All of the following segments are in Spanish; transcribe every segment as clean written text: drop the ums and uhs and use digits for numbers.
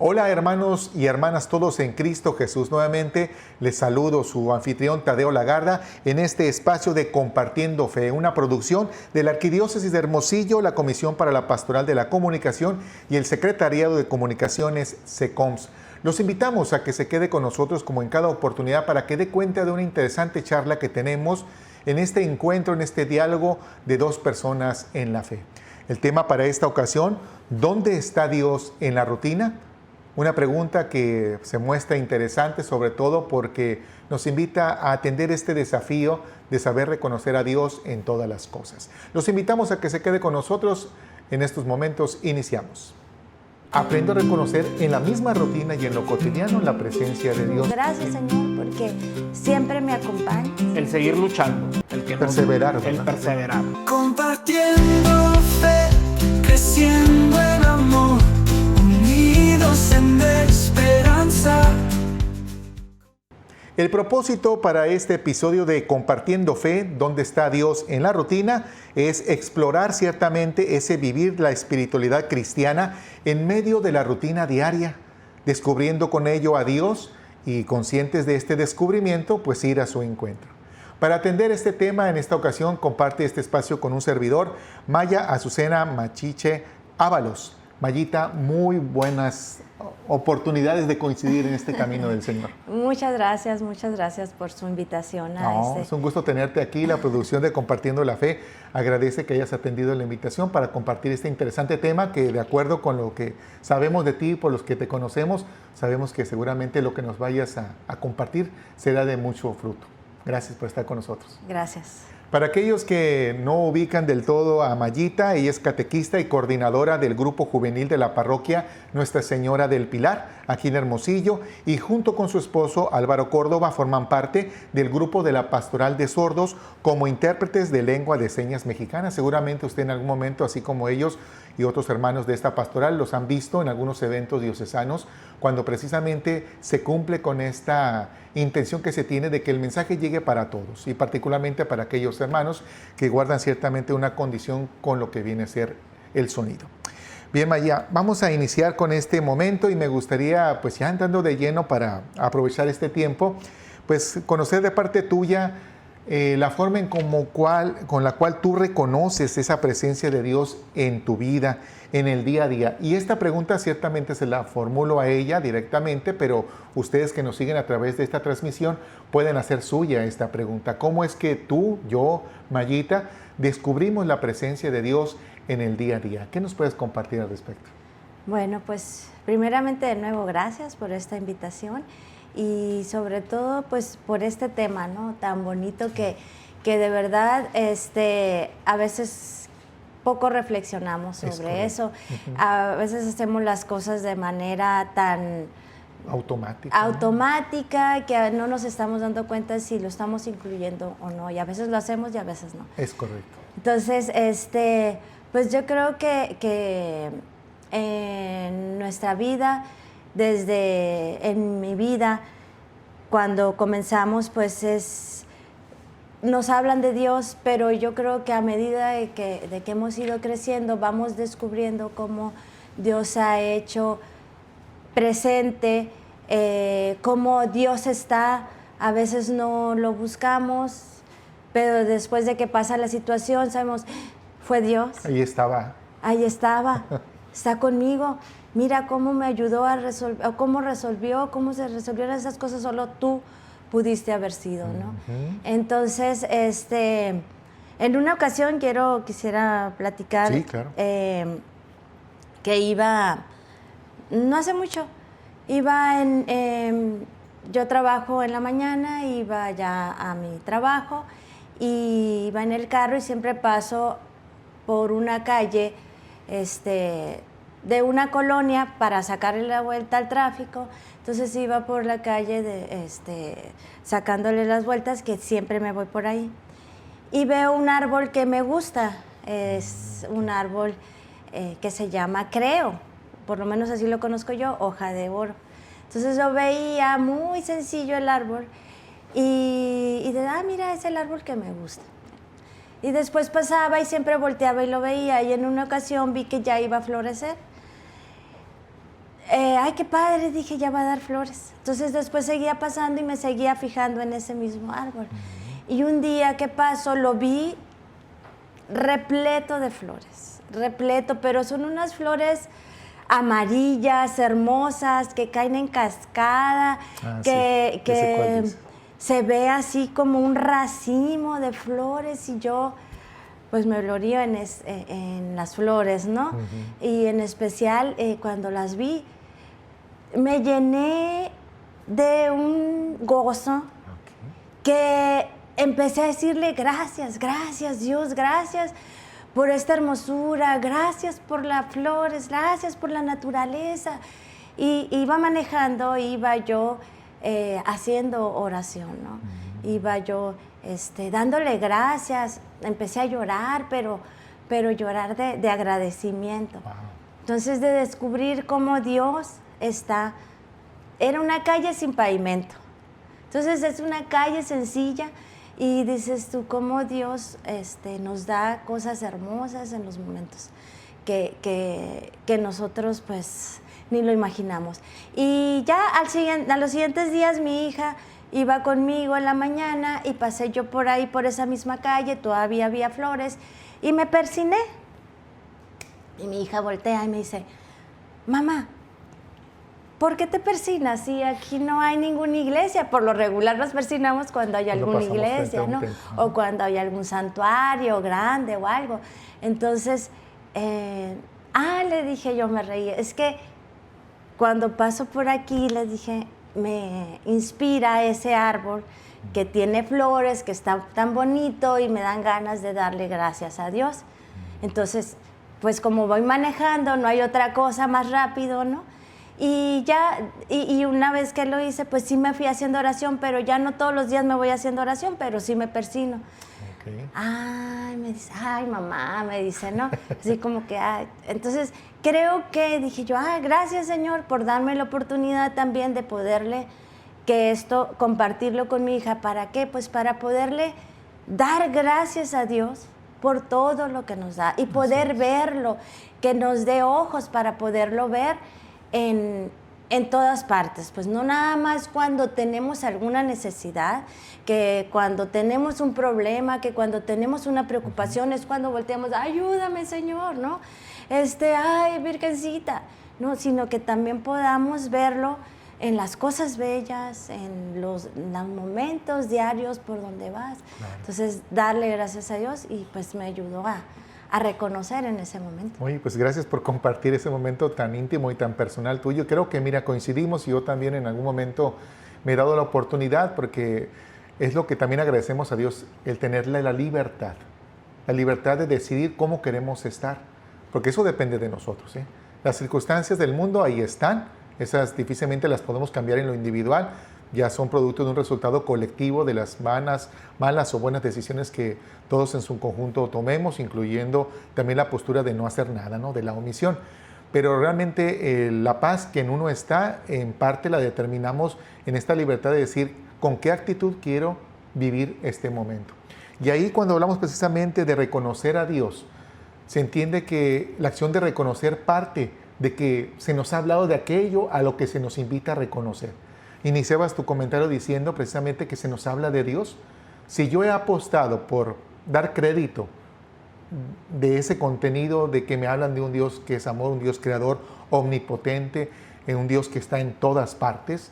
Hola hermanos y hermanas todos en Cristo Jesús. Nuevamente les saludo su anfitrión Tadeo Lagarda en este espacio de Compartiendo Fe, una producción de la Arquidiócesis de Hermosillo, la Comisión para la Pastoral de la Comunicación y el Secretariado de Comunicaciones SECOMS. Los invitamos a que se quede con nosotros como en cada oportunidad para que dé cuenta de una interesante charla que tenemos en este encuentro, en este diálogo de dos personas en la fe. El tema para esta ocasión, ¿dónde está Dios en la rutina? Una pregunta que se muestra interesante, sobre todo porque nos invita a atender este desafío de saber reconocer a Dios en todas las cosas. Los invitamos a que se quede con nosotros. En estos momentos iniciamos. Aprendo a reconocer en la misma rutina y en lo cotidiano la presencia de Dios. Gracias, Señor, porque siempre me acompaña. El seguir luchando, el que perseverar, el perseverar. Compartiendo fe, creciendo en amor, unidos en esperanza. El propósito para este episodio de Compartiendo Fe, ¿dónde está Dios en la rutina?, es explorar ciertamente ese vivir la espiritualidad cristiana en medio de la rutina diaria, descubriendo con ello a Dios y conscientes de este descubrimiento, pues ir a su encuentro. Para atender este tema, en esta ocasión comparte este espacio con un servidor, Maya Azucena Machiche Ábalos. Mayita, muy buenas oportunidades de coincidir en este camino del Señor. Muchas gracias por su invitación a Es un gusto tenerte aquí. La producción de Compartiendo la Fe agradece que hayas atendido la invitación para compartir este interesante tema que, de acuerdo con lo que sabemos de ti, por los que te conocemos, sabemos que seguramente lo que nos vayas a compartir será de mucho fruto. Gracias por estar con nosotros. Gracias. Para aquellos que no ubican del todo a Mayita, ella es catequista y coordinadora del grupo juvenil de la parroquia Nuestra Señora del Pilar, aquí en Hermosillo, y junto con su esposo Álvaro Córdoba forman parte del grupo de la Pastoral de Sordos como intérpretes de lengua de señas mexicana. Seguramente usted en algún momento, así como ellos y otros hermanos de esta pastoral, los han visto en algunos eventos diocesanos, cuando precisamente se cumple con esta intención que se tiene de que el mensaje llegue para todos y particularmente para aquellos hermanos que guardan ciertamente una condición con lo que viene a ser el sonido. Bien, Maya, vamos a iniciar con este momento y me gustaría, pues ya entrando de lleno para aprovechar este tiempo, pues conocer de parte tuya la forma con la cual tú reconoces esa presencia de Dios en tu vida, en el día a día. Y esta pregunta ciertamente se la formulo a ella directamente, pero ustedes que nos siguen a través de esta transmisión pueden hacer suya esta pregunta. ¿Cómo es que tú, yo, Mayita, descubrimos la presencia de Dios en el día a día? ¿Qué nos puedes compartir al respecto? Bueno, pues primeramente de nuevo gracias por esta invitación y sobre todo pues por este tema, ¿no?, tan bonito que de verdad a veces poco reflexionamos sobre eso. A veces hacemos las cosas de manera tan automática que no nos estamos dando cuenta si lo estamos incluyendo o no, y a veces lo hacemos y a veces no. Es correcto. Entonces, pues yo creo que en nuestra vida, en mi vida, cuando comenzamos, pues nos hablan de Dios, pero yo creo que a medida de que hemos ido creciendo, vamos descubriendo cómo Dios ha hecho presente, cómo Dios está. A veces no lo buscamos, pero después de que pasa la situación, sabemos, fue Dios. Ahí estaba, está conmigo. Mira cómo me ayudó a resolver, cómo se resolvieron esas cosas, solo tú pudiste haber sido, ¿no? Entonces, en una ocasión quisiera platicar. Sí, claro. Que no hace mucho, yo trabajo en la mañana, iba ya a mi trabajo, y iba en el carro y siempre paso por una calle, de una colonia para sacarle la vuelta al tráfico. Entonces iba por la calle sacándole las vueltas, que siempre me voy por ahí, y veo un árbol que me gusta. Es un árbol que se llama Creo, por lo menos así lo conozco yo, hoja de oro. Entonces yo veía muy sencillo el árbol y mira, es el árbol que me gusta. Y después pasaba y siempre volteaba y lo veía, y en una ocasión vi que ya iba a florecer. ay, qué padre, dije, ya va a dar flores. Entonces después seguía pasando y me seguía fijando en ese mismo árbol. Y un día que pasó, lo vi repleto de flores, repleto, pero son unas flores amarillas, hermosas, que caen en cascada, sí, ya sé cuál dice. se ve así como un racimo de flores y yo pues me glorío en las flores, ¿no? Y en especial cuando las vi, me llené de un gozo que empecé a decirle gracias, gracias Dios, gracias por esta hermosura, gracias por las flores, gracias por la naturaleza. Y iba manejando, iba yo haciendo oración, ¿no? Iba yo dándole gracias, empecé a llorar, pero llorar de agradecimiento. Wow. Entonces, de descubrir cómo Dios era una calle sin pavimento. Entonces, es una calle sencilla y dices tú cómo Dios nos da cosas hermosas en los momentos que nosotros pues ni lo imaginamos. Y ya a los siguientes días mi hija iba conmigo en la mañana y pasé yo por ahí, por esa misma calle, todavía había flores y me persiné. Y mi hija voltea y me dice, mamá, ¿por qué te persinas si aquí no hay ninguna iglesia? Por lo regular nos persinamos cuando hay alguna iglesia, ¿no? O cuando hay algún santuario grande o algo. Entonces, le dije yo, me reí, es que cuando paso por aquí, les dije, me inspira ese árbol que tiene flores, que está tan bonito y me dan ganas de darle gracias a Dios. Entonces, pues como voy manejando, no hay otra cosa más rápido, ¿no? Y ya, y una vez que lo hice, pues sí me fui haciendo oración, pero ya no todos los días me voy haciendo oración, pero sí me persino. Okay. Ay, me dice, ay, mamá, me dice, ¿no? Así como que, ay. Entonces, creo que dije yo, gracias, Señor, por darme la oportunidad también de poderle, compartirlo con mi hija. ¿Para qué? Pues para poderle dar gracias a Dios por todo lo que nos da y poder verlo, que nos dé ojos para poderlo ver en todas partes, pues no nada más cuando tenemos alguna necesidad, que cuando tenemos un problema, que cuando tenemos una preocupación es cuando volteamos, ayúdame Señor, ¿no? Ay, Virgencita, no, sino que también podamos verlo en las cosas bellas, en los momentos diarios por donde vas. Claro. Entonces, darle gracias a Dios y pues me ayudó a reconocer en ese momento. Oye, pues gracias por compartir ese momento tan íntimo y tan personal tuyo. Creo que, mira, coincidimos y yo también en algún momento me he dado la oportunidad porque es lo que también agradecemos a Dios, el tenerle la libertad de decidir cómo queremos estar, porque eso depende de nosotros, ¿eh? Las circunstancias del mundo ahí están, esas difícilmente las podemos cambiar en lo individual, ya son producto de un resultado colectivo de las malas o buenas decisiones que todos en su conjunto tomemos, incluyendo también la postura de no hacer nada, ¿no? De la omisión. Pero realmente la paz que en uno está, en parte la determinamos en esta libertad de decir con qué actitud quiero vivir este momento. Y ahí cuando hablamos precisamente de reconocer a Dios, se entiende que la acción de reconocer parte de que se nos ha hablado de aquello a lo que se nos invita a reconocer. Iniciabas tu comentario diciendo precisamente que se nos habla de Dios. Si yo he apostado por dar crédito de ese contenido, de que me hablan de un Dios que es amor, un Dios creador, omnipotente, un Dios que está en todas partes,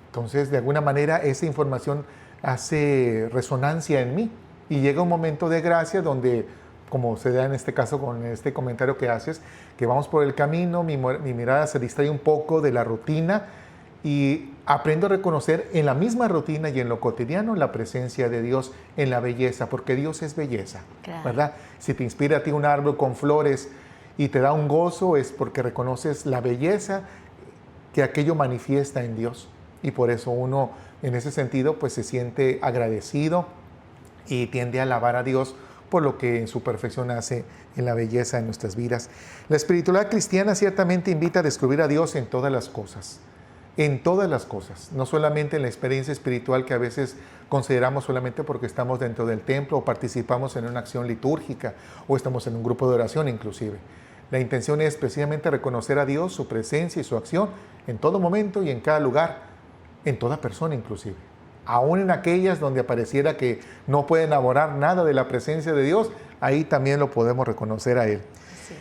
entonces de alguna manera esa información hace resonancia en mí y llega un momento de gracia donde, como se da en este caso con este comentario que haces, que vamos por el camino, mi mirada se distrae un poco de la rutina y aprendo a reconocer en la misma rutina y en lo cotidiano la presencia de Dios en la belleza, porque Dios es belleza, claro. ¿Verdad? Si te inspira a ti un árbol con flores y te da un gozo, es porque reconoces la belleza que aquello manifiesta en Dios. Y por eso uno, en ese sentido, pues se siente agradecido y tiende a alabar a Dios por lo que en su perfección hace en la belleza de nuestras vidas. La espiritualidad cristiana ciertamente invita a descubrir a Dios en todas las cosas. En todas las cosas, no solamente en la experiencia espiritual que a veces consideramos solamente porque estamos dentro del templo o participamos en una acción litúrgica o estamos en un grupo de oración inclusive. La intención es precisamente reconocer a Dios, su presencia y su acción en todo momento y en cada lugar, en toda persona inclusive. Aún en aquellas donde pareciera que no pueden elaborar nada de la presencia de Dios, ahí también lo podemos reconocer a Él.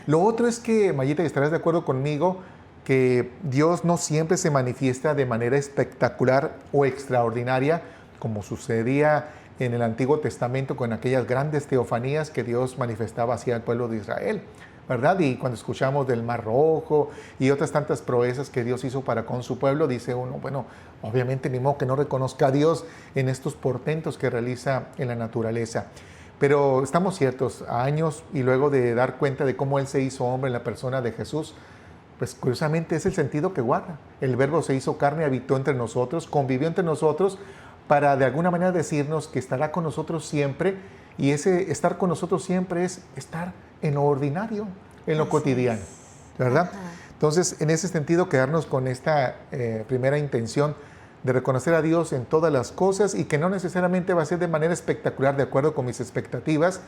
Lo otro es que, Mayita, y estarás de acuerdo conmigo, que Dios no siempre se manifiesta de manera espectacular o extraordinaria, como sucedía en el Antiguo Testamento con aquellas grandes teofanías que Dios manifestaba hacia el pueblo de Israel, ¿verdad? Y cuando escuchamos del Mar Rojo y otras tantas proezas que Dios hizo para con su pueblo, dice uno, bueno, obviamente ni modo que no reconozca a Dios en estos portentos que realiza en la naturaleza. Pero estamos ciertos, a años y luego de dar cuenta de cómo Él se hizo hombre en la persona de Jesús, pues curiosamente es el sentido que guarda. El Verbo se hizo carne, habitó entre nosotros, convivió entre nosotros para de alguna manera decirnos que estará con nosotros siempre, y ese estar con nosotros siempre es estar en lo ordinario, en lo cotidiano, ¿verdad? Ajá. Entonces, en ese sentido, quedarnos con esta primera intención de reconocer a Dios en todas las cosas, y que no necesariamente va a ser de manera espectacular de acuerdo con mis expectativas,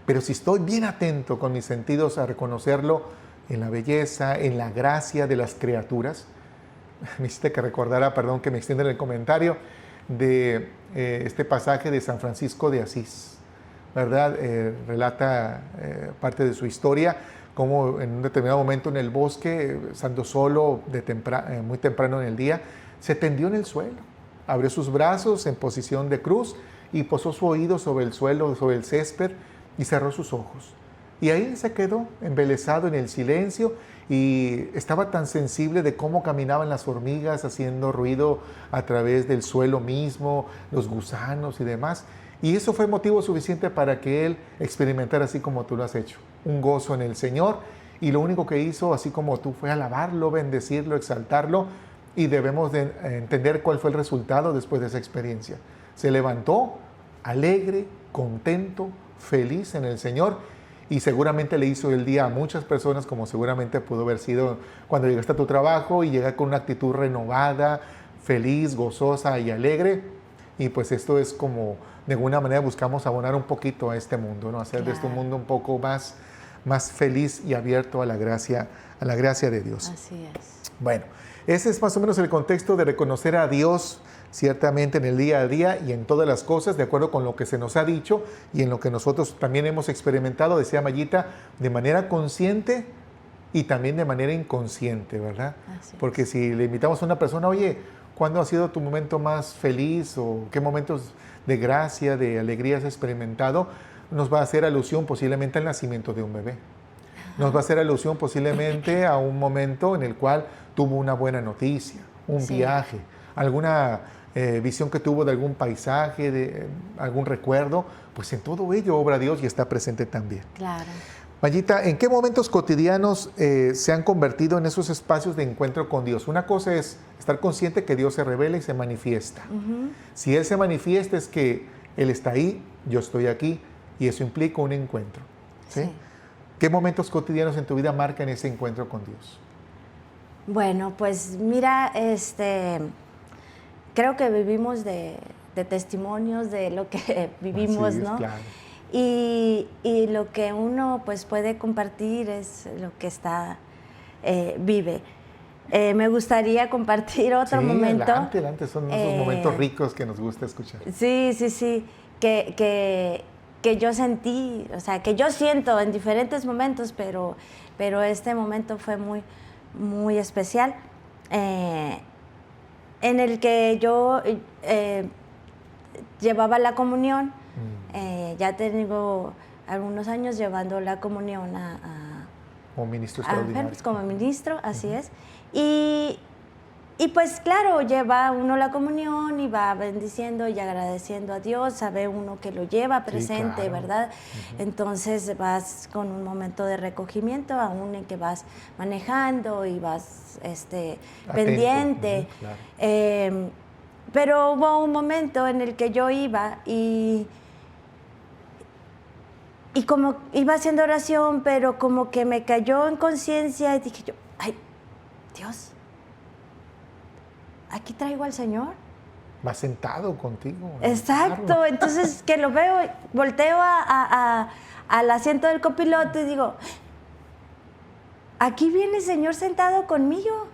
pero si estoy bien atento con mis sentidos a reconocerlo en la belleza, en la gracia de las criaturas. Me hiciste que recordara, perdón que me extienda en el comentario, de este pasaje de San Francisco de Asís, ¿verdad? Relata parte de su historia, cómo en un determinado momento en el bosque, estando solo muy temprano en el día, se tendió en el suelo, abrió sus brazos en posición de cruz y posó su oído sobre el suelo, sobre el césped, y cerró sus ojos. Y ahí se quedó embelesado en el silencio, y estaba tan sensible de cómo caminaban las hormigas haciendo ruido a través del suelo mismo, los gusanos y demás. Y eso fue motivo suficiente para que él experimentara, así como tú lo has hecho, un gozo en el Señor. Y lo único que hizo, así como tú, fue alabarlo, bendecirlo, exaltarlo. Y debemos de entender cuál fue el resultado después de esa experiencia. Se levantó alegre, contento, feliz en el Señor. Y seguramente le hizo el día a muchas personas, como seguramente pudo haber sido cuando llegaste a tu trabajo y llegar con una actitud renovada, feliz, gozosa y alegre. Y pues esto es como, de alguna manera buscamos abonar un poquito a este mundo, ¿no? Hacer de este mundo un poco más feliz y abierto a la gracia de Dios. Así es. Bueno, ese es más o menos el contexto de reconocer a Dios ciertamente en el día a día y en todas las cosas, de acuerdo con lo que se nos ha dicho y en lo que nosotros también hemos experimentado, decía Mayita, de manera consciente y también de manera inconsciente, ¿verdad? Así es. Porque si le invitamos a una persona, oye, ¿cuándo ha sido tu momento más feliz o qué momentos de gracia, de alegría has experimentado? Nos va a hacer alusión posiblemente al nacimiento de un bebé. Nos va a hacer alusión posiblemente a un momento en el cual tuvo una buena noticia, un viaje, alguna visión que tuvo de algún paisaje, de algún recuerdo. Pues en todo ello obra Dios y está presente también. Claro. Mayita, ¿en qué momentos cotidianos se han convertido en esos espacios de encuentro con Dios? Una cosa es estar consciente que Dios se revela y se manifiesta. Si Él se manifiesta es que Él está ahí, yo estoy aquí, y eso implica un encuentro. ¿Sí? Sí. ¿Qué momentos cotidianos en tu vida marcan ese encuentro con Dios? Bueno, pues mira, creo que vivimos de testimonios de lo que vivimos, Así es, ¿no? claro. Y lo que uno pues puede compartir es lo que vive. Me gustaría compartir otro momento. Adelante, son esos momentos ricos que nos gusta escuchar. Sí, que yo sentí, o sea, que yo siento en diferentes momentos, pero este momento fue muy, muy especial, en el que yo llevaba la comunión. Ya tengo algunos años llevando la comunión Como ministro a extraordinario. enfermos, como ministro, así es. Y pues claro, lleva uno la comunión y va bendiciendo y agradeciendo a Dios, sabe uno que lo lleva presente, claro. ¿verdad? Entonces vas con un momento de recogimiento, aún en que vas manejando y vas pendiente. Claro. Pero hubo un momento en el que yo iba y como iba haciendo oración, pero como que me cayó en conciencia y dije yo, ay, Dios, aquí traigo al Señor. Va sentado contigo. Exacto, Claro. entonces que lo veo, volteo al asiento del copiloto y digo, aquí viene el Señor sentado conmigo.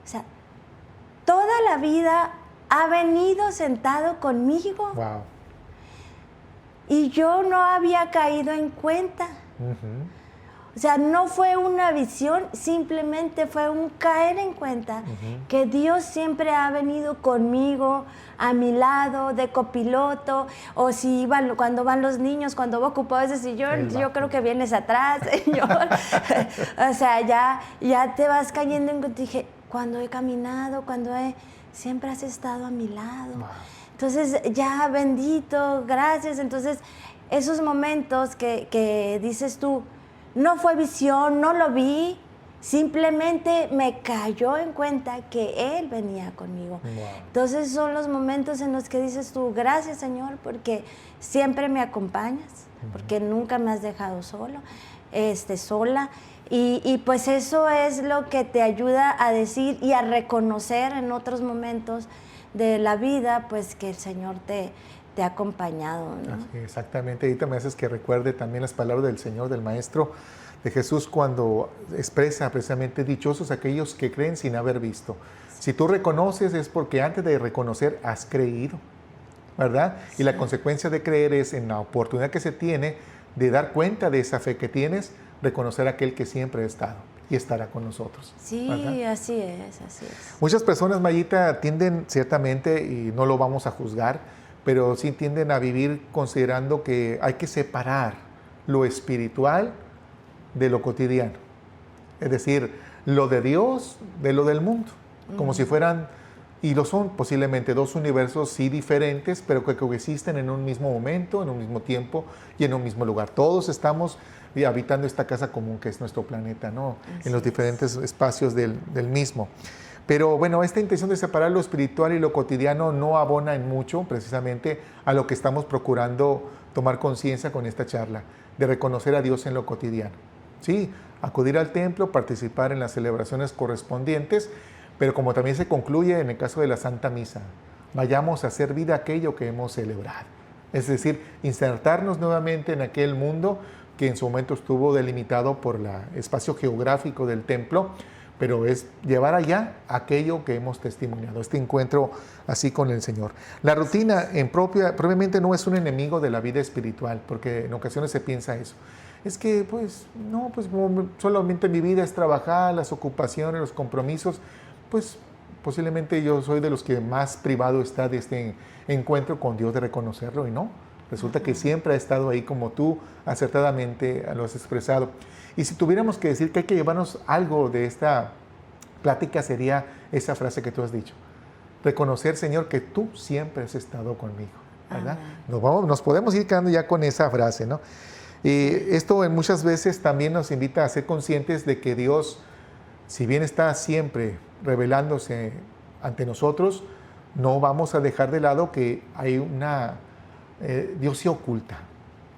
O sea, toda la vida ha venido sentado conmigo. Wow. Y yo no había caído en cuenta. O sea, no fue una visión, simplemente fue un caer en cuenta que Dios siempre ha venido conmigo, a mi lado, de copiloto, o si iban, cuando van los niños, cuando va ocupado ese sillón, yo creo que vienes atrás, Señor. O sea, ya te vas cayendo en cuenta. Dije, cuando he caminado, siempre has estado a mi lado. Wow. Entonces, ya bendito, gracias. Entonces, esos momentos que dices tú, no fue visión, no lo vi, simplemente me cayó en cuenta que Él venía conmigo. Wow. Entonces son los momentos en los que dices tú, gracias Señor, porque siempre me acompañas, porque nunca me has dejado sola. Y pues eso es lo que te ayuda a decir y a reconocer en otros momentos de la vida, pues que el Señor te ha acompañado, ¿no? Así, exactamente. Ahorita me haces que recuerde también las palabras del Señor, del Maestro, de Jesús, cuando expresa precisamente, dichosos aquellos que creen sin haber visto. Si tú reconoces es porque antes de reconocer has creído, ¿verdad? Sí. Y la consecuencia de creer es en la oportunidad que se tiene de dar cuenta de esa fe que tienes, reconocer a aquel que siempre ha estado y estará con nosotros. Sí, ¿verdad? Así es. Muchas personas, Mayita, tienden ciertamente, y no lo vamos a juzgar, pero sí tienden a vivir considerando que hay que separar lo espiritual de lo cotidiano. Es decir, lo de Dios de lo del mundo, como si fueran, y lo son posiblemente, dos universos sí diferentes, pero que coexisten en un mismo momento, en un mismo tiempo y en un mismo lugar. Todos estamos habitando esta casa común que es nuestro planeta, ¿no? En los diferentes espacios del mismo. Pero bueno, esta intención de separar lo espiritual y lo cotidiano no abona en mucho precisamente a lo que estamos procurando tomar conciencia con esta charla, de reconocer a Dios en lo cotidiano. Sí, acudir al templo, participar en las celebraciones correspondientes, pero como también se concluye en el caso de la Santa Misa, vayamos a hacer vida aquello que hemos celebrado. Es decir, insertarnos nuevamente en aquel mundo que en su momento estuvo delimitado por el espacio geográfico del templo, pero es llevar allá aquello que hemos testimoniado, este encuentro así con el Señor. La rutina propiamente no es un enemigo de la vida espiritual, porque en ocasiones se piensa eso. Es que, pues, no, pues como solamente mi vida es trabajar, las ocupaciones, los compromisos, pues posiblemente yo soy de los que más privado está de este encuentro con Dios, de reconocerlo, y no. Resulta que siempre ha estado ahí como tú acertadamente lo has expresado. Y si tuviéramos que decir que hay que llevarnos algo de esta plática, sería esa frase que tú has dicho. Reconocer, Señor, que tú siempre has estado conmigo, ¿verdad? Nos podemos ir quedando ya con esa frase, ¿no? Y esto muchas veces también nos invita a ser conscientes de que Dios, si bien está siempre revelándose ante nosotros, no vamos a dejar de lado que hay Dios se oculta,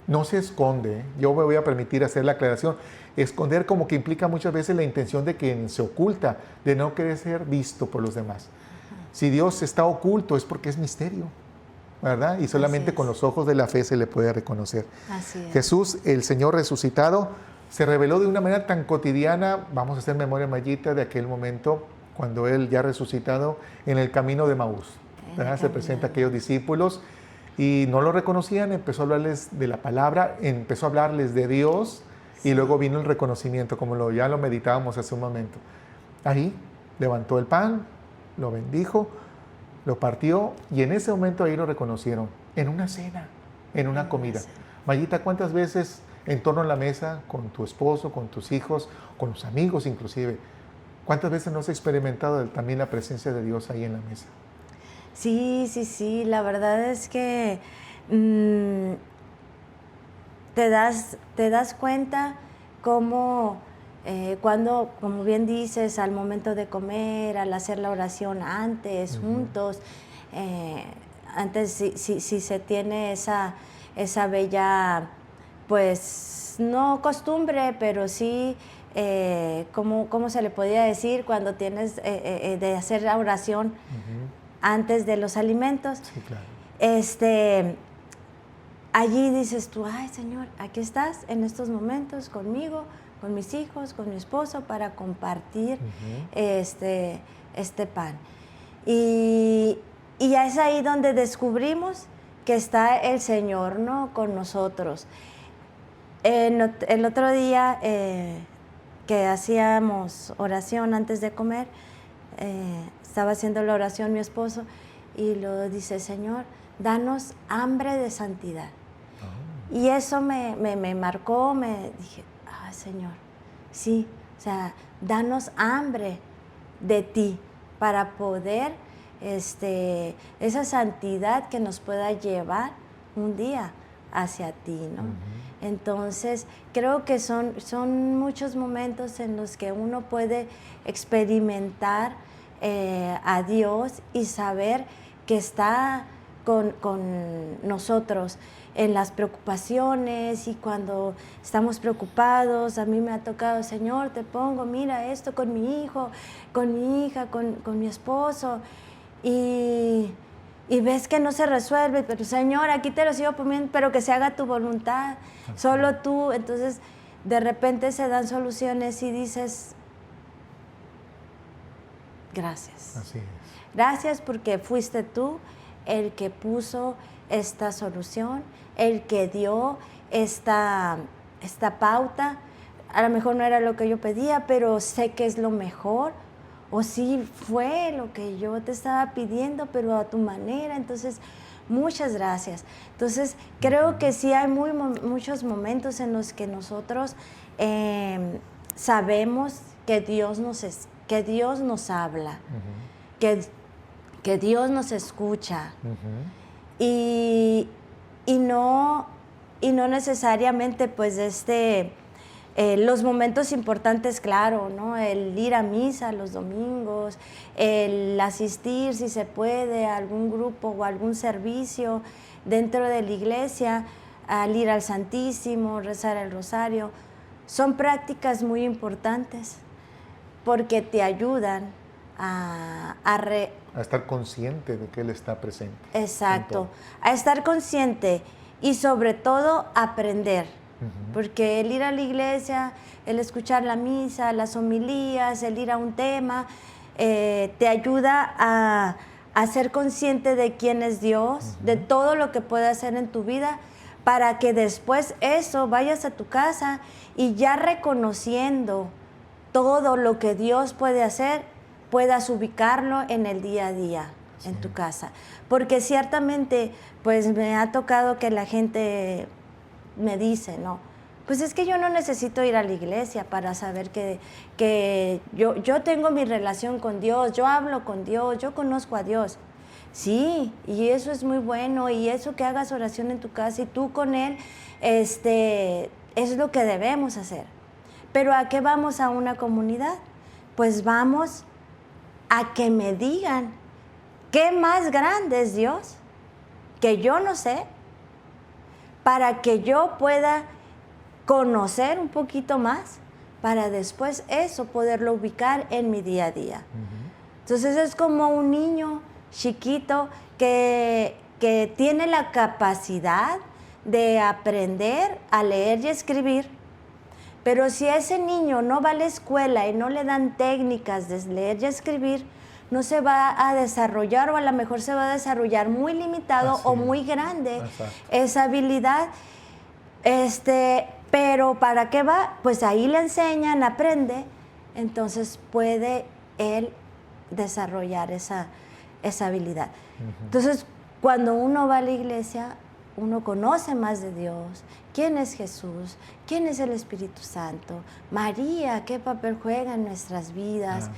no se esconde. Yo me voy a permitir hacer la aclaración. Esconder como que implica muchas veces la intención de quien se oculta, de no querer ser visto por los demás. Si Dios está oculto es porque es misterio, ¿verdad? Y solamente con los ojos de la fe se le puede reconocer. Así es. Jesús, el Señor resucitado, se reveló de una manera tan cotidiana. Vamos a hacer memoria, Mayita, de aquel momento cuando Él ya resucitado en el camino de Maús, ¿verdad? Se presenta a aquellos discípulos y no lo reconocían, empezó a hablarles de la palabra, empezó a hablarles de Dios, y luego vino el reconocimiento, como ya lo meditábamos hace un momento. Ahí levantó el pan, lo bendijo, lo partió, y en ese momento ahí lo reconocieron, en una cena, en una comida. Mayita, ¿cuántas veces en torno a la mesa, con tu esposo, con tus hijos, con los amigos inclusive, cuántas veces no has experimentado también la presencia de Dios ahí en la mesa? Sí, la verdad es que te das cuenta cómo cuando, como bien dices, al momento de comer, al hacer la oración antes, juntos, antes si se tiene esa bella, pues no costumbre, pero sí, ¿cómo se le podría decir cuando tienes de hacer la oración antes de los alimentos? Sí, claro. Allí dices tú, ay Señor, aquí estás en estos momentos conmigo, con mis hijos, con mi esposo, para compartir este pan. Y es ahí donde descubrimos que está el Señor, ¿no?, con nosotros. El otro día que hacíamos oración antes de comer, estaba haciendo la oración mi esposo y lo dice: Señor, danos hambre de santidad. Y eso me marcó, me dije: ah, Señor, sí, o sea, danos hambre de ti para poder, esa santidad que nos pueda llevar un día hacia ti, ¿no? Entonces, creo que son muchos momentos en los que uno puede experimentar a Dios y saber que está con nosotros en las preocupaciones, y cuando estamos preocupados, a mí me ha tocado: Señor, te pongo, mira esto con mi hijo, con mi hija, con mi esposo, y ves que no se resuelve, pero Señor, aquí te lo sigo poniendo, pero que se haga tu voluntad, solo tú. Entonces, de repente se dan soluciones y dices: gracias. Así es. Gracias porque fuiste tú el que puso esta solución, el que dio esta pauta. A lo mejor no era lo que yo pedía, pero sé que es lo mejor. O sí fue lo que yo te estaba pidiendo, pero a tu manera. Entonces, muchas gracias. Entonces, creo que sí hay muchos momentos en los que nosotros sabemos que Dios nos habla, que Dios nos escucha. Y no necesariamente pues los momentos importantes, claro, ¿no? El ir a misa los domingos, el asistir, si se puede, a algún grupo o algún servicio dentro de la iglesia, al ir al Santísimo, rezar el rosario, son prácticas muy importantes porque te ayudan a estar consciente de que Él está presente. Exacto, a estar consciente y sobre todo aprender. Porque el ir a la iglesia, el escuchar la misa, las homilías, el ir a un tema, te ayuda a ser consciente de quién es Dios, de todo lo que puede hacer en tu vida, para que después eso vayas a tu casa y ya reconociendo todo lo que Dios puede hacer, puedas ubicarlo en el día a día, en tu casa. Porque ciertamente, pues me ha tocado que la gente me dice, no, pues es que yo no necesito ir a la iglesia para saber que yo tengo mi relación con Dios, yo hablo con Dios, yo conozco a Dios. Sí, y eso es muy bueno, y eso que hagas oración en tu casa y tú con Él, es lo que debemos hacer. Pero ¿a qué vamos a una comunidad? Pues vamos a que me digan qué más grande es Dios, que yo no sé, para que yo pueda conocer un poquito más, para después eso poderlo ubicar en mi día a día. Entonces es como un niño chiquito que tiene la capacidad de aprender a leer y escribir, pero si ese niño no va a la escuela y no le dan técnicas de leer y escribir, no se va a desarrollar, o a lo mejor se va a desarrollar muy limitado o muy grande esa habilidad. Pero ¿para qué va? Pues ahí le enseñan, aprende, entonces puede él desarrollar esa habilidad. Entonces, cuando uno va a la iglesia, uno conoce más de Dios, quién es Jesús, quién es el Espíritu Santo, María, qué papel juega en nuestras vidas.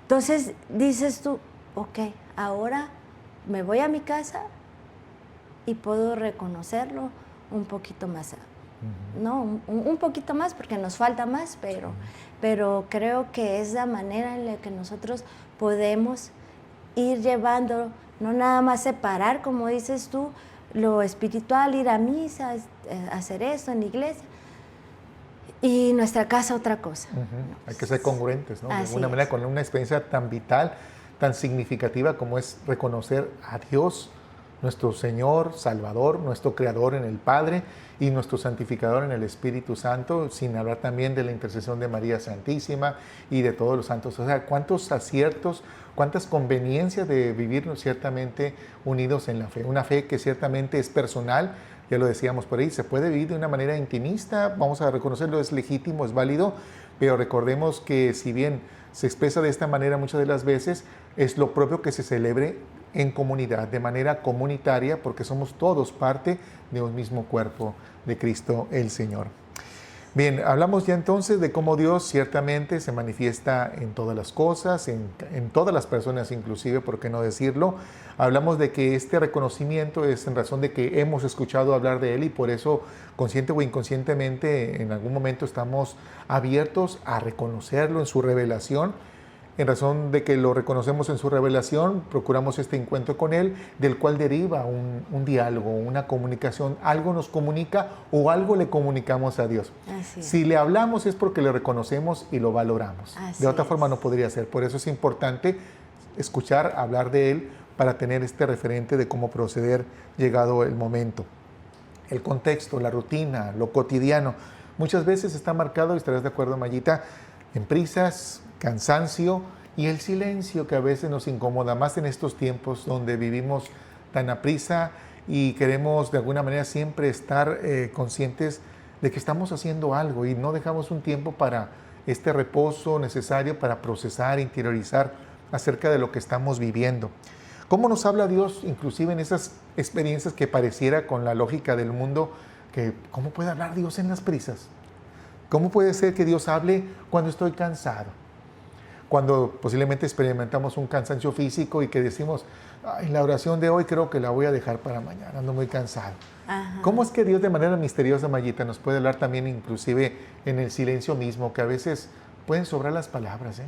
Entonces dices tú, ok, ahora me voy a mi casa y puedo reconocerlo un poquito más. No, un poquito más porque nos falta más, pero creo que es la manera en la que nosotros podemos ir llevando, no nada más separar, como dices tú, lo espiritual, ir a misa, hacer eso en la iglesia, y nuestra casa otra cosa. Hay que ser congruentes, ¿no? De alguna manera, con una experiencia tan vital, tan significativa como es reconocer a Dios, nuestro Señor, Salvador, nuestro Creador en el Padre y nuestro Santificador en el Espíritu Santo, sin hablar también de la intercesión de María Santísima y de todos los santos. O sea, cuántos aciertos, cuántas conveniencias de vivirnos ciertamente unidos en la fe. Una fe que ciertamente es personal, ya lo decíamos por ahí, se puede vivir de una manera intimista, vamos a reconocerlo, es legítimo, es válido, pero recordemos que si bien se expresa de esta manera muchas de las veces, es lo propio que se celebre en comunidad, de manera comunitaria, porque somos todos parte de un mismo cuerpo de Cristo el Señor. Bien, hablamos ya entonces de cómo Dios ciertamente se manifiesta en todas las cosas, en todas las personas inclusive, por qué no decirlo. Hablamos de que este reconocimiento es en razón de que hemos escuchado hablar de Él y por eso, consciente o inconscientemente, en algún momento estamos abiertos a reconocerlo en su revelación. En razón de que lo reconocemos en su revelación, procuramos este encuentro con Él, del cual deriva un diálogo, una comunicación. Algo nos comunica o algo le comunicamos a Dios. Así es. Si le hablamos es porque le reconocemos y lo valoramos. Así De otra es. forma no podría ser. Por eso es importante escuchar, hablar de Él, para tener este referente de cómo proceder llegado el momento. El contexto, la rutina, lo cotidiano, muchas veces está marcado, y estarás de acuerdo, Mayita, en prisas, cansancio y el silencio que a veces nos incomoda, más en estos tiempos donde vivimos tan aprisa y queremos de alguna manera siempre estar conscientes de que estamos haciendo algo y no dejamos un tiempo para este reposo necesario para procesar, interiorizar acerca de lo que estamos viviendo. ¿Cómo nos habla Dios inclusive en esas experiencias que pareciera con la lógica del mundo que cómo puede hablar Dios en las prisas? ¿Cómo puede ser que Dios hable cuando estoy cansado? Cuando posiblemente experimentamos un cansancio físico y que decimos, ay, la oración de hoy creo que la voy a dejar para mañana, ando muy cansado. Ajá. ¿Cómo es que Dios de manera misteriosa, Mayita, nos puede hablar también inclusive en el silencio mismo, que a veces pueden sobrar las palabras?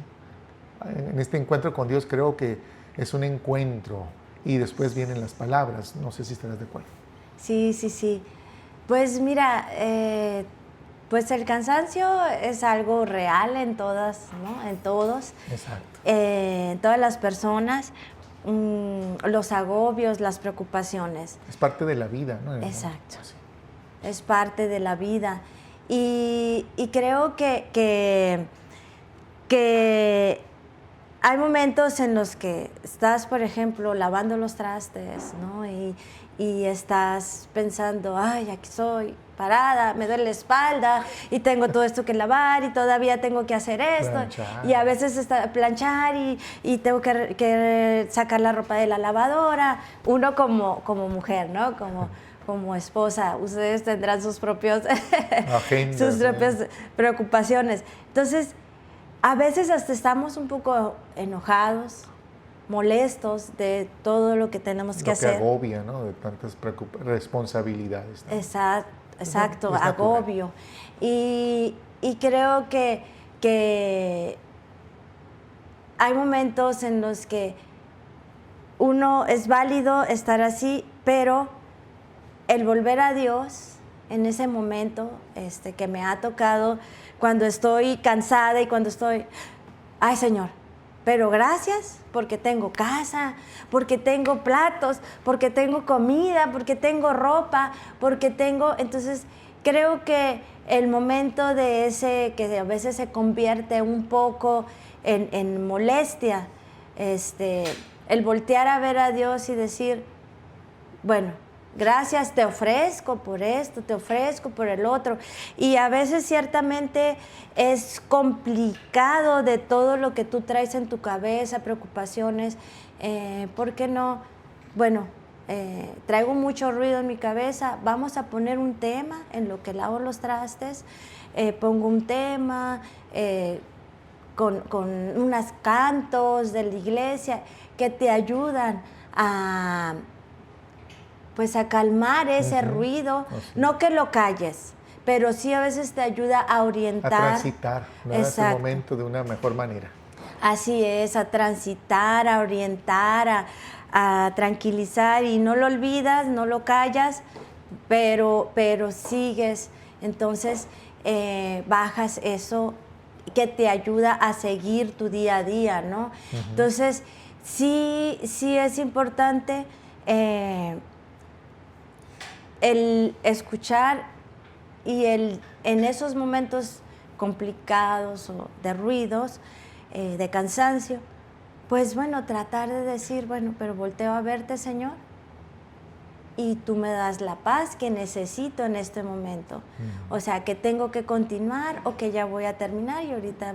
En este encuentro con Dios creo que es un encuentro y después vienen las palabras. No sé si estarás de acuerdo. Sí, sí, sí. Pues mira, pues el cansancio es algo real en todas, ¿no? En todos. Exacto. En todas las personas. Los agobios, las preocupaciones. Es parte de la vida, ¿no? Exacto. Sí. Es parte de la vida. Y creo que hay momentos en los que estás, por ejemplo, lavando los trastes, ¿no? Y estás pensando, ay, aquí soy parada, me duele la espalda y tengo todo esto que lavar y todavía tengo que hacer esto. Planchar. Y a veces planchar y tengo que sacar la ropa de la lavadora. Uno como mujer, ¿no? Como esposa, ustedes tendrán sus propios Agendas, sus propias preocupaciones. Entonces, a veces hasta estamos un poco enojados, molestos de todo lo que tenemos que hacer. Lo que agobia, ¿no? De tantas responsabilidades, ¿no? Exacto, Es natural. agobio. Y creo que hay momentos en los que uno es válido estar así, pero el volver a Dios en ese momento que me ha tocado cuando estoy cansada y cuando estoy, ay Señor, pero gracias porque tengo casa, porque tengo platos, porque tengo comida, porque tengo ropa, porque tengo... Entonces creo que el momento de ese que a veces se convierte un poco en molestia, el voltear a ver a Dios y decir, bueno, gracias, te ofrezco por esto, te ofrezco por el otro. Y a veces ciertamente es complicado de todo lo que tú traes en tu cabeza, preocupaciones. ¿Por qué no? Bueno, traigo mucho ruido en mi cabeza, vamos a poner un tema en lo que lavo los trastes, pongo un tema con unos cantos de la iglesia que te ayudan a calmar ese ruido, no que lo calles, pero sí a veces te ayuda a orientar. A transitar, ¿no? Ese momento de una mejor manera. Así es, a transitar, a orientar, a tranquilizar y no lo olvidas, no lo callas, pero sigues. Entonces bajas eso que te ayuda a seguir tu día a día, ¿no? Entonces sí es importante el escuchar y en esos momentos complicados o de ruidos, de cansancio, pues bueno, tratar de decir, bueno, pero volteo a verte, Señor, y tú me das la paz que necesito en este momento. O sea, que tengo que continuar o que ya voy a terminar y ahorita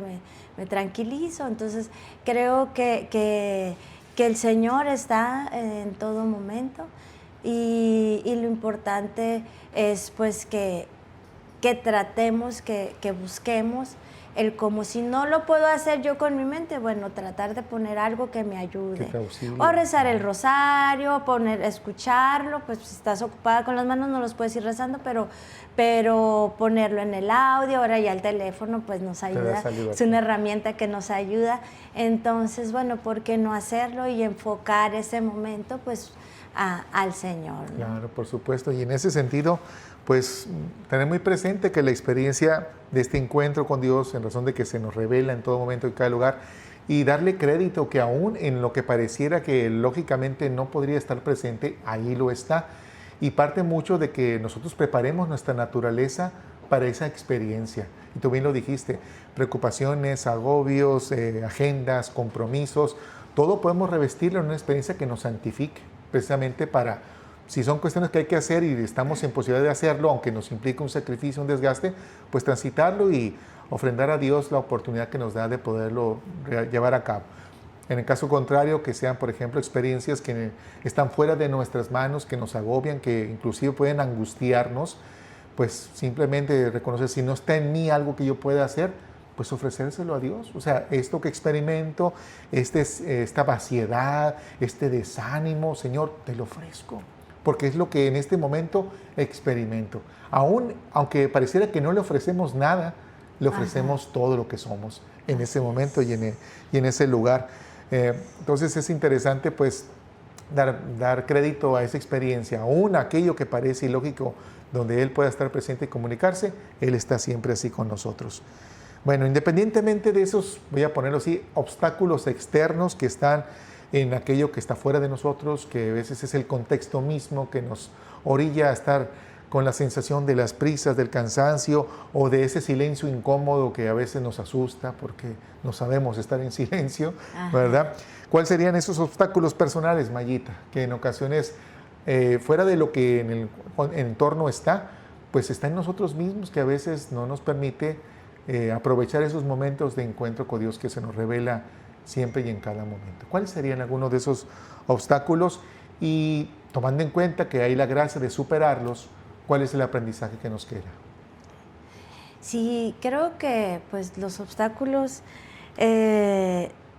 me tranquilizo. Entonces, creo que el Señor está en todo momento y lo importante es pues que tratemos, que busquemos el como si no lo puedo hacer yo con mi mente, bueno, tratar de poner algo que me ayude. O rezar el rosario, escucharlo, pues si estás ocupada con las manos no los puedes ir rezando, pero ponerlo en el audio, ahora ya el teléfono pues nos ayuda, es una herramienta que nos ayuda. Entonces, bueno, ¿por qué no hacerlo y enfocar ese momento pues al Señor, ¿no? Claro, por supuesto, y en ese sentido, pues tener muy presente que la experiencia de este encuentro con Dios, en razón de que se nos revela en todo momento y cada lugar, y darle crédito que aún en lo que pareciera que lógicamente no podría estar presente, ahí lo está. Y parte mucho de que nosotros preparemos nuestra naturaleza para esa experiencia. Y tú bien lo dijiste, preocupaciones, agobios, agendas, compromisos, todo podemos revestirlo en una experiencia que nos santifique, precisamente para, si son cuestiones que hay que hacer y estamos en posibilidad de hacerlo, aunque nos implique un sacrificio, un desgaste, pues transitarlo y ofrendar a Dios la oportunidad que nos da de poderlo llevar a cabo. En el caso contrario, que sean, por ejemplo, experiencias que están fuera de nuestras manos, que nos agobian, que inclusive pueden angustiarnos, pues simplemente reconocer, si no está en mí algo que yo pueda hacer, pues ofrecérselo a Dios. O sea, esto que experimento, esta vaciedad, este desánimo, Señor, te lo ofrezco, porque es lo que en este momento experimento. Aunque pareciera que no le ofrecemos nada, le ofrecemos todo lo que somos en ese momento y en ese lugar. Entonces es interesante pues dar crédito a esa experiencia, aún aquello que parece ilógico, donde Él pueda estar presente y comunicarse, Él está siempre así con nosotros. Bueno, independientemente de esos, voy a ponerlo así, obstáculos externos que están en aquello que está fuera de nosotros, que a veces es el contexto mismo que nos orilla a estar con la sensación de las prisas, del cansancio o de ese silencio incómodo que a veces nos asusta porque no sabemos estar en silencio, ¿verdad? ¿Cuáles serían esos obstáculos personales, Mayita? Que en ocasiones, fuera de lo que en el entorno está, pues está en nosotros mismos, que a veces no nos permite aprovechar esos momentos de encuentro con Dios que se nos revela siempre y en cada momento. ¿Cuáles serían algunos de esos obstáculos? Y tomando en cuenta que hay la gracia de superarlos, ¿cuál es el aprendizaje que nos queda? Sí, creo que pues los obstáculos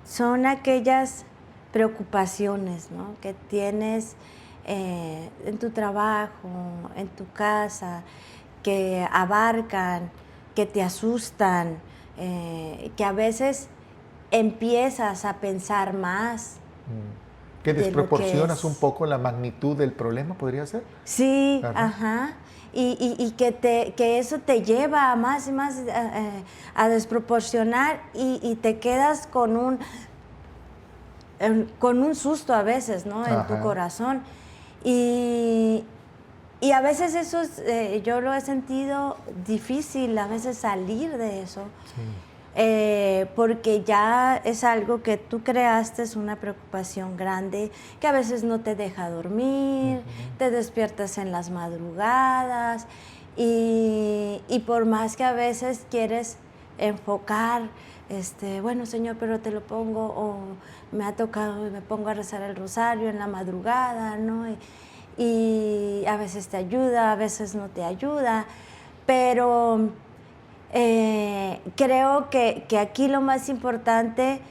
son aquellas preocupaciones, ¿no?, que tienes en tu trabajo, en tu casa, que abarcan, que te asustan, que a veces empiezas a pensar más. ¿Que desproporcionas un poco la magnitud del problema, podría ser? Sí, ¿verdad? ajá. Y que eso te lleva a más y más a desproporcionar y te quedas con un susto a veces, ¿no?, en tu corazón. Y a veces eso yo lo he sentido difícil, a veces salir de eso. Sí. Porque ya es algo que tú creaste, es una preocupación grande que a veces no te deja dormir, te despiertas en las madrugadas y por más que a veces quieres enfocar, bueno, Señor, pero te lo pongo, o me ha tocado y me pongo a rezar el rosario en la madrugada, ¿no? Y a veces te ayuda, a veces no te ayuda, pero creo que aquí lo más importante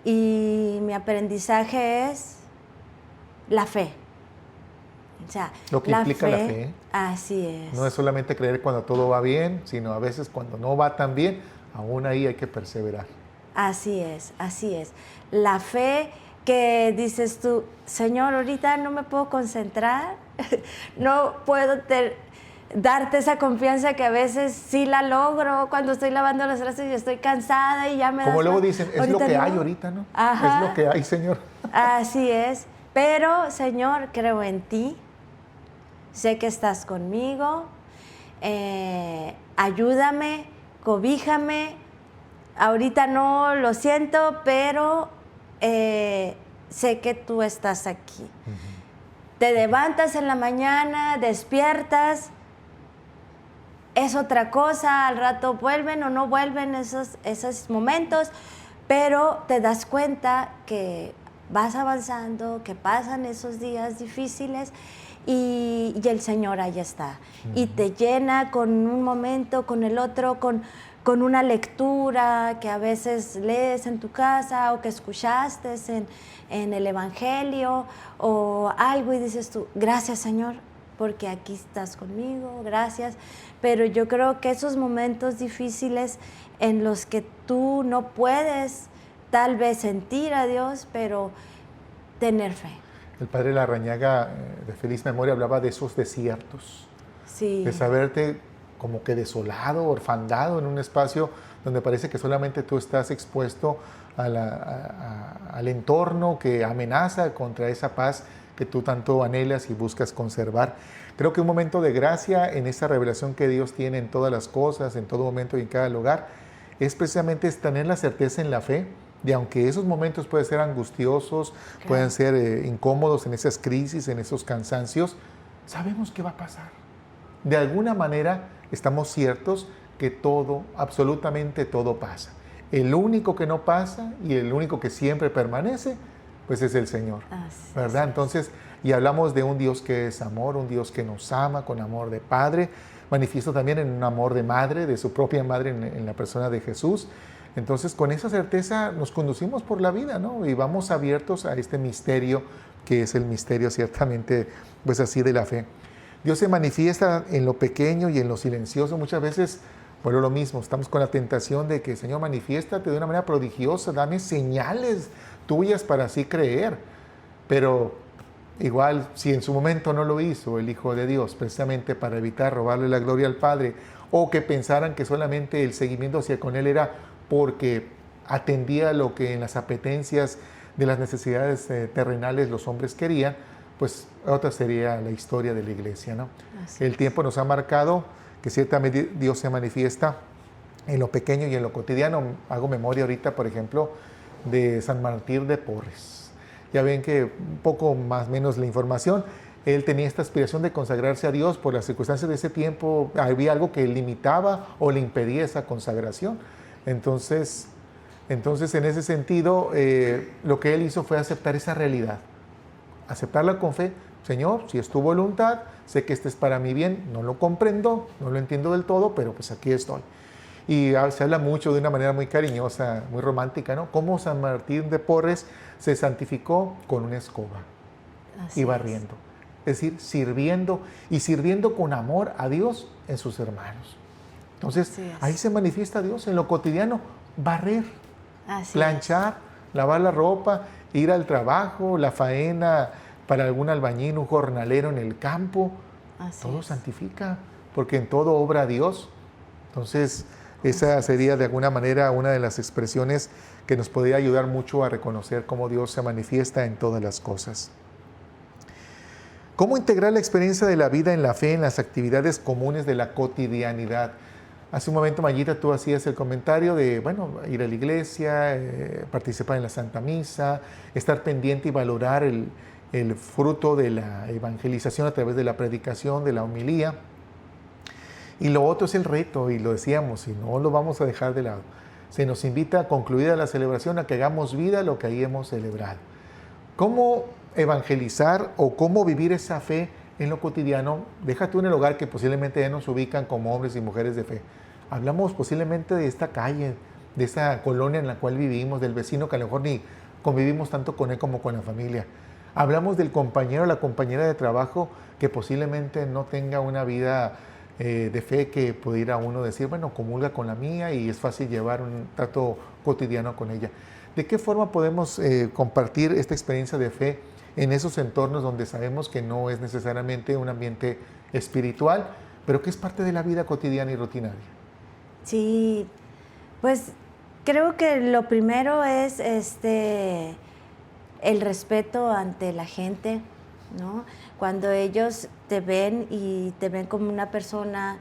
y mi aprendizaje es la fe. O sea, lo que implica la fe. Así es. No es solamente creer cuando todo va bien, sino a veces cuando no va tan bien, aún ahí hay que perseverar. Así es, así es. La fe que dices tú, Señor, ahorita no me puedo concentrar, no puedo darte esa confianza que a veces sí la logro cuando estoy lavando los trastes y estoy cansada y ya me Como das luego dicen, es lo que hay ahorita, ¿no? Ajá. Es lo que hay, Señor. Así es. Pero, Señor, creo en ti, sé que estás conmigo, ayúdame, cobíjame. Ahorita no lo siento, pero sé que tú estás aquí. Te levantas en la mañana, despiertas, es otra cosa, al rato vuelven o no vuelven esos momentos, pero te das cuenta que vas avanzando, que pasan esos días difíciles y el Señor ahí está. Y te llena con un momento, con el otro, con una lectura que a veces lees en tu casa o que escuchaste en el Evangelio o algo y dices tú, gracias Señor, porque aquí estás conmigo, gracias. Pero yo creo que esos momentos difíciles en los que tú no puedes tal vez sentir a Dios, pero tener fe. El padre Larrañaga, de feliz memoria, hablaba de esos desiertos, Sí. de saberte como que desolado, orfandado en un espacio donde parece que solamente tú estás expuesto al entorno que amenaza contra esa paz que tú tanto anhelas y buscas conservar. Creo que un momento de gracia en esa revelación que Dios tiene en todas las cosas, en todo momento y en cada lugar, es precisamente tener la certeza en la fe de aunque esos momentos pueden ser angustiosos, Claro. pueden ser incómodos en esas crisis, en esos cansancios, sabemos qué va a pasar. De alguna manera estamos ciertos que todo, absolutamente todo pasa. El único que no pasa y el único que siempre permanece, pues es el Señor, Así ¿verdad? es. Entonces, y hablamos de un Dios que es amor, un Dios que nos ama con amor de Padre, manifiesto también en un amor de Madre, de su propia Madre en la persona de Jesús. Entonces, con esa certeza nos conducimos por la vida, ¿no? Y vamos abiertos a este misterio, que es el misterio ciertamente, pues así, de la fe. Dios se manifiesta en lo pequeño y en lo silencioso. Muchas veces, bueno, lo mismo, estamos con la tentación de que, Señor, manifiéstate de una manera prodigiosa, dame señales tuyas para así creer. Pero igual, si en su momento no lo hizo el Hijo de Dios, precisamente para evitar robarle la gloria al Padre, o que pensaran que solamente el seguimiento hacia con Él era porque atendía lo que en las apetencias de las necesidades terrenales los hombres querían, pues otra sería la historia de la iglesia, ¿no? El tiempo nos ha marcado que ciertamente Dios se manifiesta en lo pequeño y en lo cotidiano. Hago memoria ahorita, por ejemplo, de San Martín de Porres. Ya ven que un poco más o menos la información, él tenía esta aspiración de consagrarse a Dios. Por las circunstancias de ese tiempo había algo que limitaba o le impedía esa consagración. Entonces en ese sentido, lo que él hizo fue aceptar esa realidad, aceptarla con fe. Señor, si es tu voluntad, sé que este es para mi bien, no lo comprendo, no lo entiendo del todo, pero pues aquí estoy. Y se habla mucho de una manera muy cariñosa, muy romántica, ¿no? Cómo San Martín de Porres se santificó con una escoba y barriendo. Es decir, sirviendo y sirviendo con amor a Dios en sus hermanos. Entonces, ahí se manifiesta Dios en lo cotidiano, barrer, planchar, lavar la ropa, ir al trabajo, la faena para algún albañil, un jornalero en el campo. Todo santifica, porque en todo obra Dios. Entonces, esa sería de alguna manera una de las expresiones que nos podría ayudar mucho a reconocer cómo Dios se manifiesta en todas las cosas. ¿Cómo integrar la experiencia de la vida en la fe en las actividades comunes de la cotidianidad? Hace un momento, Mayita, tú hacías el comentario de, bueno, ir a la iglesia, participar en la Santa Misa, estar pendiente y valorar el fruto de la evangelización a través de la predicación, de la homilía. Y lo otro es el reto, y lo decíamos, y no lo vamos a dejar de lado. Se nos invita, concluida la celebración, a que hagamos vida lo que ahí hemos celebrado. ¿Cómo evangelizar o cómo vivir esa fe en lo cotidiano? Deja tú en el hogar, que posiblemente ya nos ubican como hombres y mujeres de fe. Hablamos posiblemente de esta calle, de esa colonia en la cual vivimos, del vecino que a lo mejor ni convivimos tanto con él como con la familia. Hablamos del compañero o la compañera de trabajo que posiblemente no tenga una vida de fe, que pudiera uno decir, bueno, comulga con la mía y es fácil llevar un trato cotidiano con ella. ¿De qué forma podemos compartir esta experiencia de fe en esos entornos donde sabemos que no es necesariamente un ambiente espiritual, pero que es parte de la vida cotidiana y rutinaria? Sí, pues creo que lo primero es el respeto ante la gente, ¿no? Cuando ellos te ven y te ven como una persona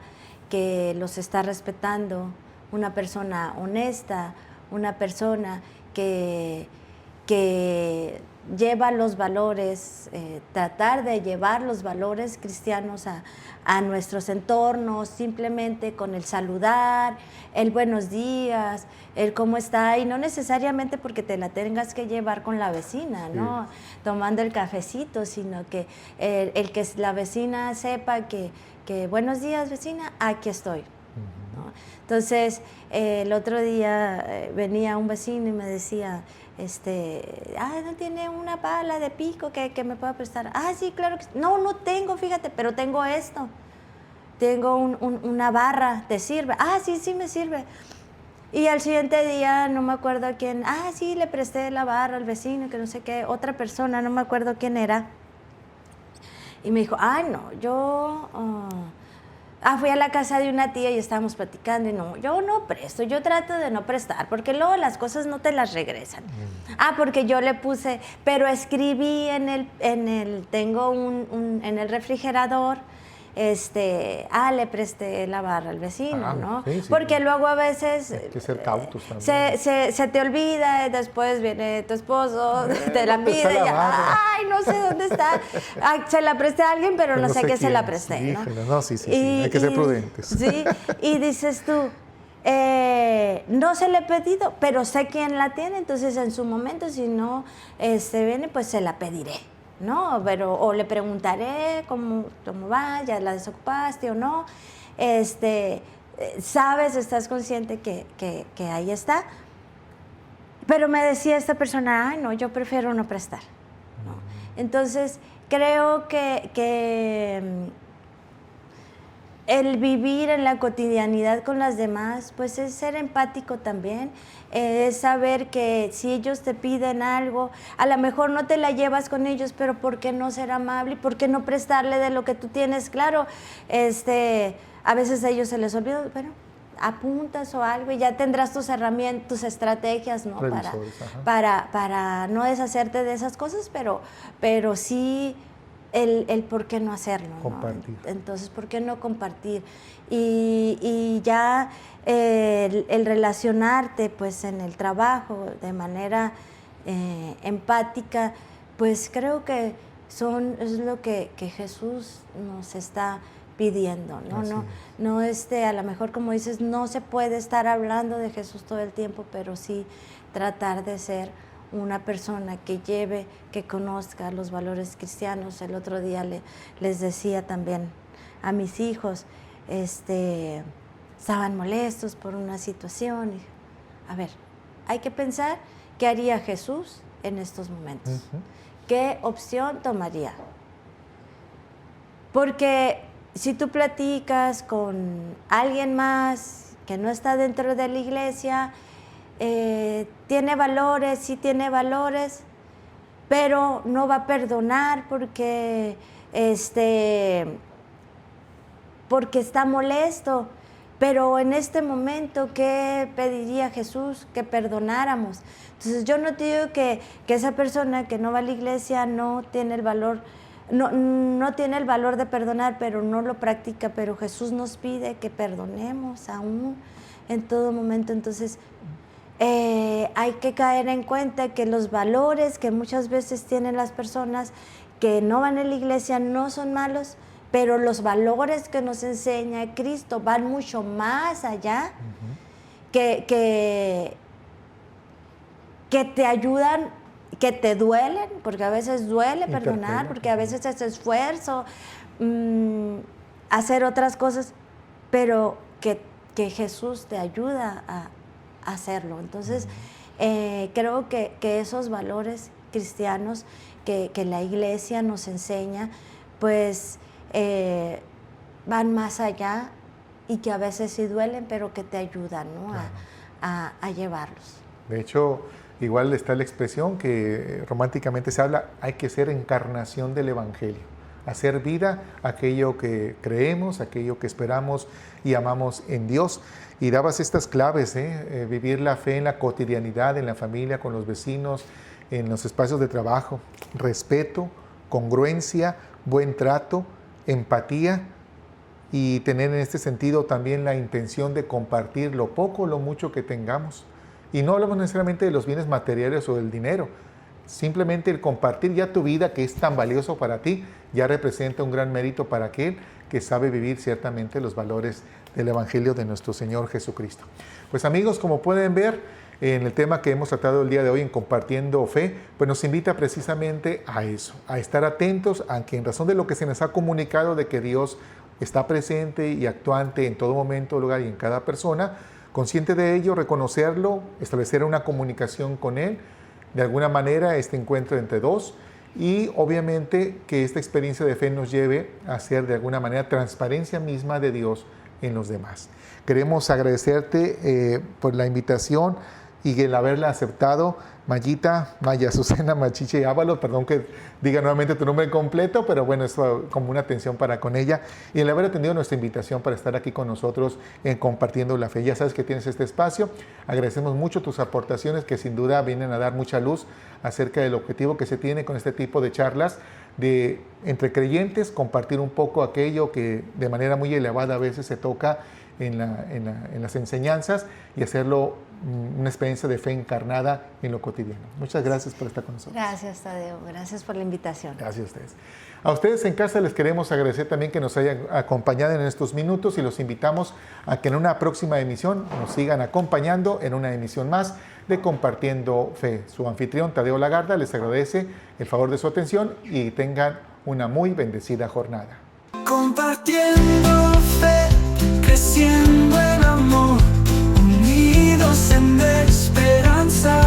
que los está respetando, una persona honesta, una persona que lleva los valores, tratar de llevar los valores cristianos a nuestros entornos, simplemente con el saludar, el buenos días, el cómo está, y no necesariamente porque te la tengas que llevar con la vecina, ¿no? Tomando el cafecito, sino que el que la vecina sepa que buenos días, vecina, aquí estoy, ¿no? Entonces, el otro día venía un vecino y me decía, ¿no tiene una pala de pico que me pueda prestar? Ah, sí, claro que sí. No tengo, fíjate, pero tengo esto. Tengo una barra, ¿te sirve? Ah, sí me sirve. Y al siguiente día, no me acuerdo a quién, sí, le presté la barra al vecino, que no sé qué, otra persona, no me acuerdo quién era. Y me dijo, no, yo... fui a la casa de una tía y estábamos platicando y no, yo no presto, yo trato de no prestar, porque luego las cosas no te las regresan. Porque yo le puse, pero escribí tengo en el refrigerador, le presté la barra al vecino, ¿no? Sí, porque luego a veces... Hay que ser cautos también. Se te olvida, después viene tu esposo, te la pide y no sé dónde está. Se la presté a alguien, pero no sé qué se la presté, ¿no? No, sí, hay que ser prudentes. Sí, y dices tú, no se le he pedido, pero sé quién la tiene, entonces en su momento, si no viene, pues se la pediré, ¿no? O le preguntaré cómo va, ya la desocupaste o no. Sabes, estás consciente que ahí está. Pero me decía esta persona, no, yo prefiero no prestar, ¿no? Entonces, creo que el vivir en la cotidianidad con las demás, pues es ser empático también, es saber que si ellos te piden algo, a lo mejor no te la llevas con ellos, pero ¿por qué no ser amable? ¿Por qué no prestarle de lo que tú tienes? Claro, a veces a ellos se les olvida, bueno, apuntas o algo y ya tendrás tus herramientas, tus estrategias, ¿no? Para no deshacerte de esas cosas, pero sí el por qué no hacerlo, compartir, ¿no? Entonces, ¿por qué no compartir? Y ya el relacionarte pues en el trabajo de manera empática, pues creo que es lo que Jesús nos está pidiendo, ¿no? No a lo mejor, como dices, no se puede estar hablando de Jesús todo el tiempo, pero sí tratar de ser una persona que conozca los valores cristianos. El otro día les decía también a mis hijos, estaban molestos por una situación. Y, a ver, hay que pensar qué haría Jesús en estos momentos. ¿Qué opción tomaría? Porque si tú platicas con alguien más que no está dentro de la iglesia, tiene valores, sí tiene valores, pero no va a perdonar porque está molesto. Pero en este momento, ¿qué pediría Jesús? Que perdonáramos. Entonces yo no te digo que esa persona que no va a la iglesia no tiene el valor, no tiene el valor de perdonar, pero no lo practica. Pero Jesús nos pide que perdonemos aún en todo momento. Entonces hay que caer en cuenta que los valores que muchas veces tienen las personas que no van a la iglesia no son malos, pero los valores que nos enseña Cristo van mucho más allá, que te ayudan, que te duelen, porque a veces duele perdonar, porque a veces es esfuerzo, hacer otras cosas, pero que Jesús te ayuda a hacerlo. Entonces, creo que esos valores cristianos que la iglesia nos enseña, pues van más allá y que a veces sí duelen, pero que te ayudan, ¿no? Claro. a llevarlos. De hecho, igual está la expresión que románticamente se habla, hay que ser encarnación del Evangelio, hacer vida aquello que creemos, aquello que esperamos y amamos en Dios. Y dabas estas claves, vivir la fe en la cotidianidad, en la familia, con los vecinos, en los espacios de trabajo, respeto, congruencia, buen trato, empatía y tener en este sentido también la intención de compartir lo poco o lo mucho que tengamos. Y no hablamos necesariamente de los bienes materiales o del dinero, simplemente el compartir ya tu vida, que es tan valioso para ti, ya representa un gran mérito para aquel que sabe vivir ciertamente los valores del Evangelio de nuestro Señor Jesucristo. Pues amigos, como pueden ver, en el tema que hemos tratado el día de hoy en Compartiendo Fe, pues nos invita precisamente a eso, a estar atentos a que en razón de lo que se nos ha comunicado de que Dios está presente y actuante en todo momento, lugar y en cada persona, consciente de ello, reconocerlo, establecer una comunicación con Él, de alguna manera este encuentro entre dos, y obviamente que esta experiencia de fe nos lleve a ser de alguna manera transparencia misma de Dios en los demás. Queremos agradecerte por la invitación y el haberla aceptado, Mayita, Maya Azucena Machiche Ábalos, perdón que diga nuevamente tu nombre completo, pero bueno, es como una atención para con ella, y el haber atendido nuestra invitación para estar aquí con nosotros en Compartiendo la Fe. Ya sabes que tienes este espacio, agradecemos mucho tus aportaciones que sin duda vienen a dar mucha luz acerca del objetivo que se tiene con este tipo de charlas, de entre creyentes compartir un poco aquello que de manera muy elevada a veces se toca en las enseñanzas y hacerlo una experiencia de fe encarnada en lo cotidiano. Muchas gracias por estar con nosotros. Gracias, Tadeo. Gracias por la invitación. Gracias a ustedes. A ustedes en casa les queremos agradecer también que nos hayan acompañado en estos minutos y los invitamos a que en una próxima emisión nos sigan acompañando en una emisión más de Compartiendo Fe. Su anfitrión Tadeo Lagarda les agradece el favor de su atención y tengan una muy bendecida jornada. Compartiendo fe, creciendo en amor, unidos en esperanza.